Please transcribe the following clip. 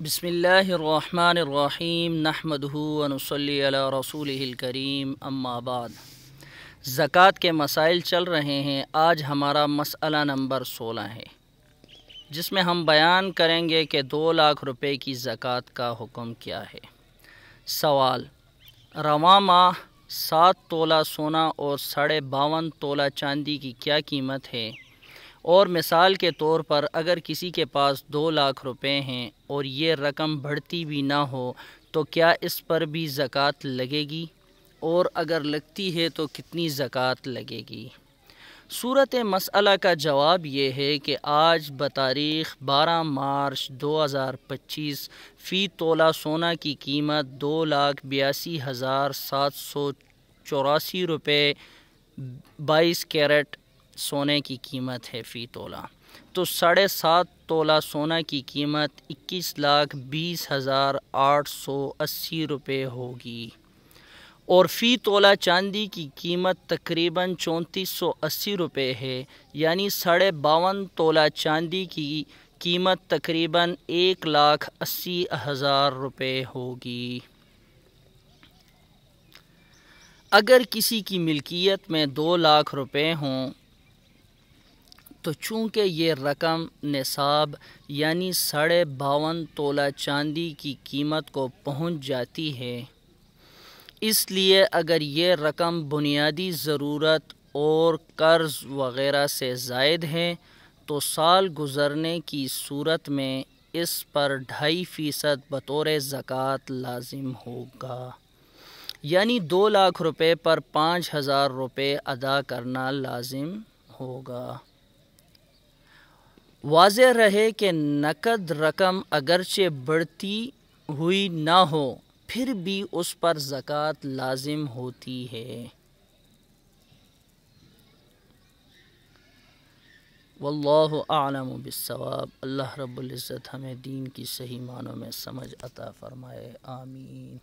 بسم اللہ الرحمن الرحیم نحمدہ ونصلی علی رسولہ الکریم اما بعد۔ زکوٰۃ کے مسائل چل رہے ہیں۔ آج ہمارا مسئلہ نمبر 16 ہے، جس میں ہم بیان کریں گے کہ 2 لاکھ روپے کی زکوٰۃ کا حکم کیا ہے۔ سوال: رواں ماہ 7 تولہ سونا اور 52.5 تولہ چاندی کی کیا قیمت ہے؟ اور مثال کے طور پر اگر کسی کے پاس 2 لاکھ روپے ہیں اور یہ رقم بڑھتی بھی نہ ہو تو کیا اس پر بھی زکوٰۃ لگے گی؟ اور اگر لگتی ہے تو کتنی زکوٰۃ لگے گی؟ صورت مسئلہ کا جواب یہ ہے کہ آج بتاریخ 12 مارچ 2025 فی تولہ سونا کی قیمت 2,82,784 روپے 22 کیرٹ سونے کی قیمت ہے فی تولہ، تو 7.5 تولہ سونا کی قیمت 21,20,880 روپے ہوگی، اور فی تولہ چاندی کی قیمت تقریباً 3480 روپے ہے، یعنی 52.5 تولہ چاندی کی قیمت تقریباً 1,80,000 روپے ہوگی۔ اگر کسی کی ملکیت میں 2 لاکھ روپے ہوں تو چونکہ یہ رقم نصاب یعنی 52.5 تولہ چاندی کی قیمت کو پہنچ جاتی ہے، اس لیے اگر یہ رقم بنیادی ضرورت اور قرض وغیرہ سے زائد ہے تو سال گزرنے کی صورت میں اس پر 2.5% بطور زکوٰۃ لازم ہوگا، یعنی 2 لاکھ روپے پر 5,000 روپے ادا کرنا لازم ہوگا۔ واضح رہے کہ نقد رقم اگرچہ بڑھتی ہوئی نہ ہو پھر بھی اس پر زکوٰۃ لازم ہوتی ہے۔ واللہ اعلم بالصواب۔ اللہ رب العزت ہمیں دین کی صحیح معنوں میں سمجھ عطا فرمائے، آمین۔